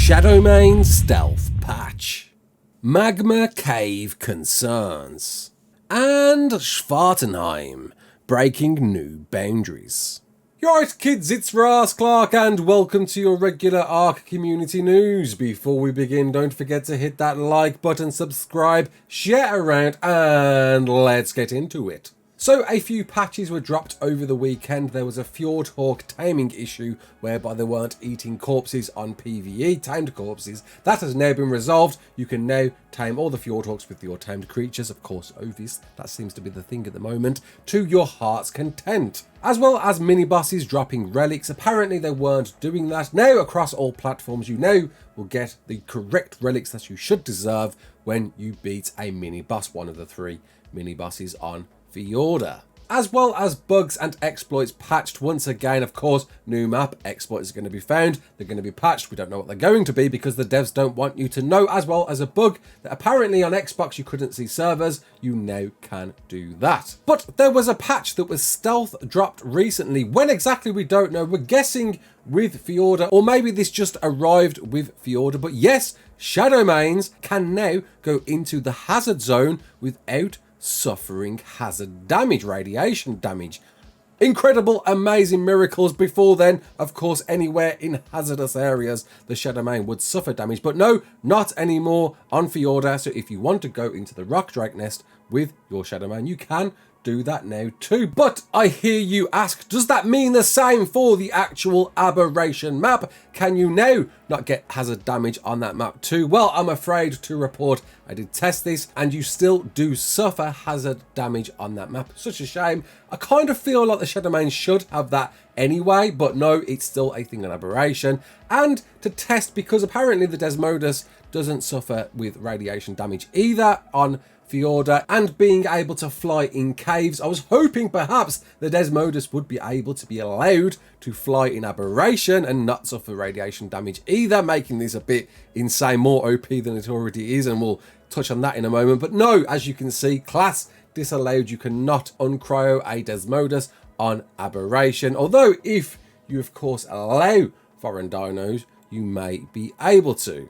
Shadowmane Stealth patch, Magma Cave concerns, and Svartalfheim breaking new boundaries. Alright kids, it's Raasclark and welcome to your regular ARK community news. Before we begin, don't forget to hit that like button, subscribe, share around, and let's get into it. So a few patches were dropped over the weekend. There was a Fjordhawk taming issue whereby they weren't eating corpses on PvE, tamed corpses. That has now been resolved. You can now tame all the Fjordhawks with your tamed creatures, of course, Ovis, that seems to be the thing at the moment, to your heart's content. As well as mini-bosses dropping relics. Apparently they weren't doing that. Now across all platforms you now will get the correct relics that you should deserve when you beat a mini-boss, one of the 3 mini-bosses on Fjorda. As well as bugs and exploits patched once again. Of course, new map, exploits are going to be found, they're going to be patched, we don't know what they're going to be because the devs don't want you to know, as well as a bug that apparently on Xbox you couldn't see servers, you now can do that. But there was a patch that was stealth dropped recently. When exactly we don't know, we're guessing with Fjorda, or maybe this just arrived with Fjorda, but yes, Shadowmanes can now go into the hazard zone without suffering hazard damage, radiation damage. Incredible, amazing miracles. Before then, of course, anywhere in hazardous areas the Shadowmane would suffer damage, but no, not anymore on Fjorda. So if you want to go into the rock drake nest with your Shadowmane, you can do that now too. But I hear you ask, does that mean the same for the actual aberration map? Can you now not get hazard damage on that map too? Well, I'm afraid to report I did test this and you still do suffer hazard damage on that map. Such a shame. I kind of feel like the Shadowmane should have that anyway, but no, it's still a thing on aberration. And to test, because apparently the Desmodus doesn't suffer with radiation damage either on Fjorda, and being able to fly in caves, I was hoping perhaps the Desmodus would be able to be allowed to fly in aberration and not suffer radiation damage either, making this a bit insane, more OP than it already is, and we'll touch on that in a moment. But no, as you can see, class disallowed. You cannot uncryo a Desmodus on aberration, although if you of course allow foreign dinos, you may be able to.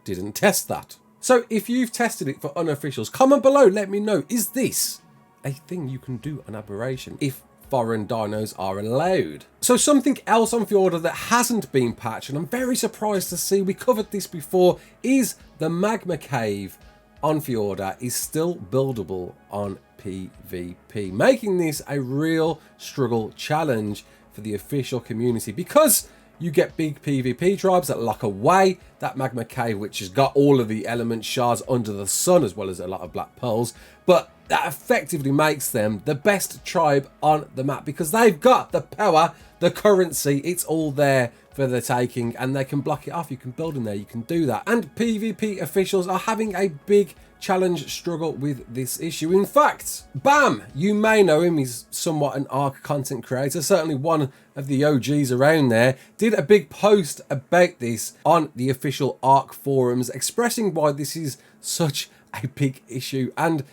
Didn't test that. So if you've tested it for unofficials, comment below, let me know, is this a thing you can do on aberration if foreign dinos are allowed? So something else on Fjorda that hasn't been patched, and I'm very surprised to see, we covered this before, is the Magma Cave on Fjorda is still buildable on PvP, making this a real struggle challenge for the official community, because you get big PvP tribes that lock away that Magma Cave, which has got all of the element shards under the sun, as well as a lot of black pearls. But that effectively makes them the best tribe on the map, because they've got the power, the currency, it's all there for the taking, and they can block it off. You can build in there, you can do that. And PvP officials are having a big challenge struggle with this issue. In fact, Bam, you may know him, he's somewhat an ARK content creator, certainly one of the OGs around there, did a big post about this on the official ARK forums, expressing why this is such a big issue. And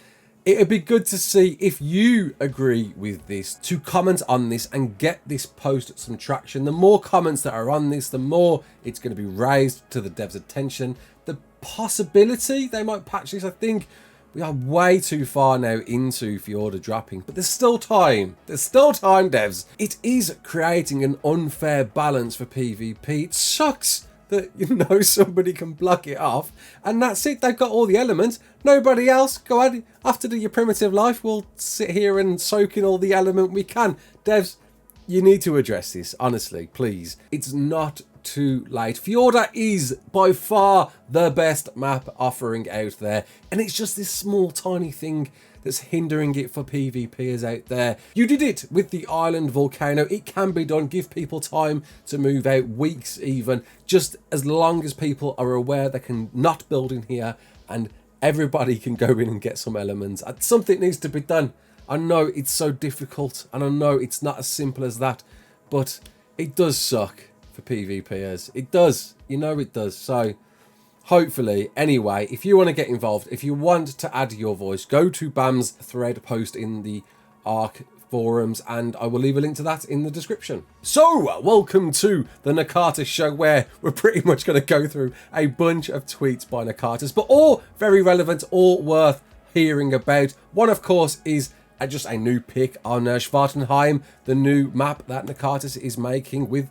it'd be good to see if you agree with this, to comment on this and get this post some traction. The more comments that are on this, the more it's going to be raised to the devs' attention. The possibility they might patch this, I think we are way too far now into Fjorda dropping, but there's still time. There's still time, devs. It is creating an unfair balance for PvP. It sucks that, you know, somebody can block it off and that's it. They've got all the elements. Nobody else. Go ahead, after your primitive life, we'll sit here and soak in all the element we can. Devs, you need to address this, honestly, please. It's not too late. Fjorda is by far the best map offering out there, and it's just this small tiny thing that's hindering it for PvPers out there. You did it with the island volcano. It can be done. Give people time to move out, weeks even, just as long as people are aware they can not build in here and everybody can go in and get some elements. Something needs to be done. I know it's so difficult and I know it's not as simple as that, but it does suck for PvPers. It does, you know it does. So hopefully, anyway, if you want to get involved, if you want to add your voice, go to Bam's thread post in the ARK forums, and I will leave a link to that in the description. So, welcome to the Nakatas show, where we're pretty much going to go through a bunch of tweets by Nakatas, but all very relevant, all worth hearing about. One, of course, is just a new pick on Svartalfheim, the new map that Nakatas is making with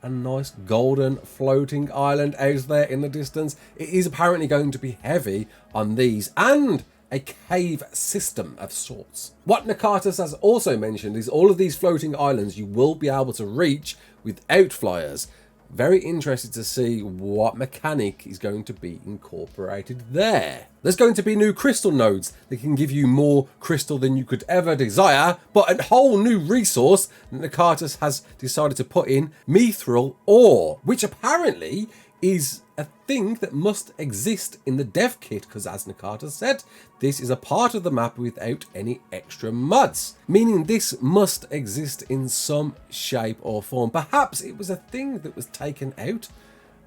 a nice golden floating island out there in the distance. It is apparently going to be heavy on these and a cave system of sorts. What Nakatas has also mentioned is all of these floating islands you will be able to reach without flyers. Very interested to see what mechanic is going to be incorporated there. There's going to be new crystal nodes that can give you more crystal than you could ever desire, but a whole new resource that Nakatas has decided to put in, mithril ore, which apparently is a thing that must exist in the dev kit, because as Nakatas said, this is a part of the map without any extra mods, meaning this must exist in some shape or form. Perhaps it was a thing that was taken out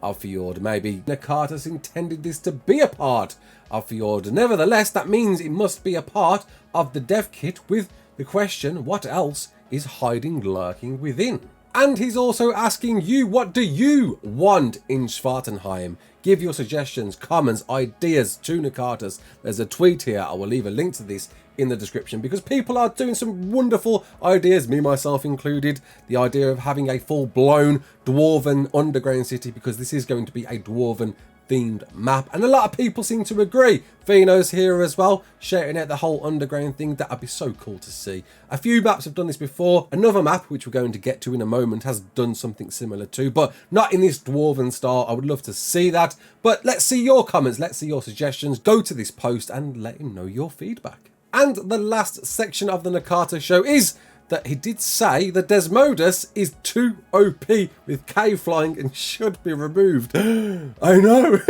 of Fjord. Maybe Nakatas intended this to be a part of Fjord. Nevertheless, that means it must be a part of the dev kit, with the question, what else is hiding, lurking within? And he's also asking you, what do you want in Svartalfheim? Give your suggestions, comments, ideas to Nakatas. There's a tweet here. I will leave a link to this in the description, because people are doing some wonderful ideas, me myself included. The idea of having a full-blown dwarven underground city, because this is going to be a dwarven themed map, and a lot of people seem to agree. Fino's here as well, shouting out the whole underground thing. That would be so cool to see. A few maps have done this before. Another map, which we're going to get to in a moment, has done something similar too, but not in this dwarven style. I would love to see that, but let's see your comments, let's see your suggestions. Go to this post and let him know your feedback. And the last section of the Nakata show is that he did say the Desmodus is too OP with cave flying and should be removed. I know.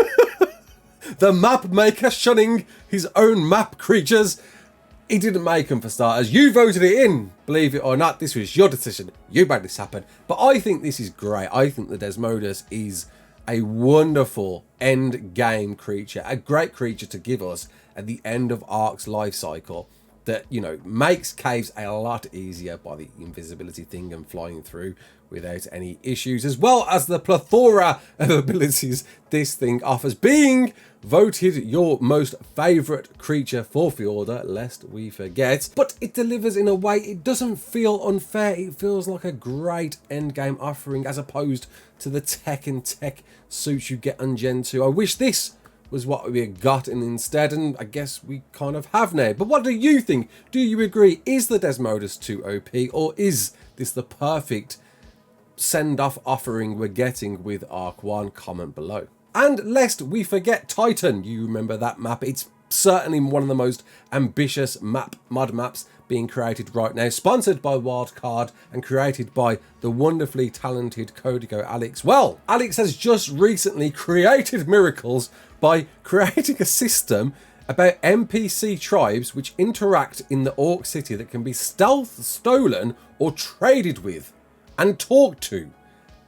The map maker shunning his own map creatures. He didn't make them, for starters. You voted it in, believe it or not. This was your decision. You made this happen. But I think this is great. I think the Desmodus is a wonderful end game creature, a great creature to give us at the end of ARK's life cycle, that, you know, makes caves a lot easier by the invisibility thing and flying through without any issues, as well as the plethora of abilities this thing offers. Being voted your most favourite creature for Fjorda, lest we forget. But it delivers in a way, it doesn't feel unfair. It feels like a great endgame offering, as opposed to the tech and tech suits you get on Gen 2. I wish this was what we got in instead, and I guess we kind of have now. But what do you think? Do you agree? Is the Desmodus too OP, or is this the perfect send-off offering we're getting with ARK 1? Comment below. And lest we forget Titan, you remember that map? It's certainly one of the most ambitious mod maps being created right now, sponsored by Wildcard and created by the wonderfully talented Codigo Alex. Well, Alex has just recently created miracles by creating a system about NPC tribes which interact in the Orc city that can be stealth stolen or traded with and talk to,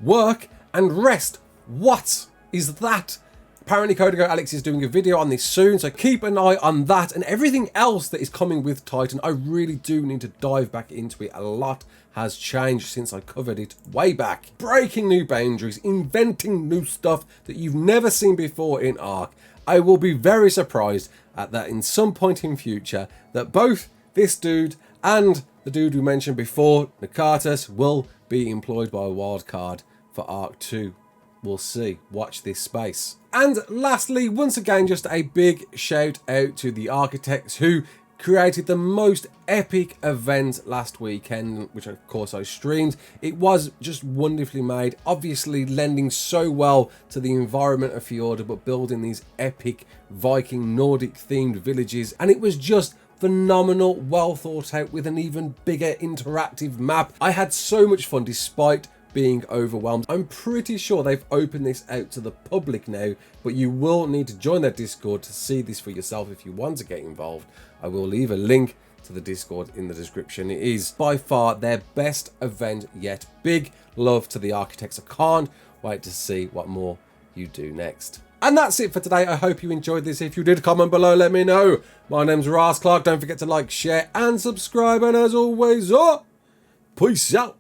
work and rest. What is that? Apparently Codigo Alex is doing a video on this soon, so keep an eye on that and everything else that is coming with Titan. I really do need to dive back into it. A lot has changed since I covered it way back. Breaking new boundaries, inventing new stuff that you've never seen before in ARK. I will be very surprised at that in some point in future, that both this dude and the dude we mentioned before, Nakatas, will be employed by Wildcard for ARK 2. We'll see. Watch this space. And lastly, once again, just a big shout out to the architects who created the most epic event last weekend, which of course I streamed. It was just wonderfully made, obviously lending so well to the environment of Fjorda, but building these epic Viking Nordic themed villages, and it was just phenomenal, well thought out, with an even bigger interactive map. I had so much fun despite being overwhelmed. I'm pretty sure they've opened this out to the public now, but you will need to join their Discord to see this for yourself if you want to get involved. I will leave a link to the Discord in the description. It is by far their best event yet. Big love to the architects. I can't wait to see what more you do next. And that's it for today. I hope you enjoyed this. If you did, comment below, let me know. My name's Raasclark. Don't forget to like, share, and subscribe. And as always, peace out.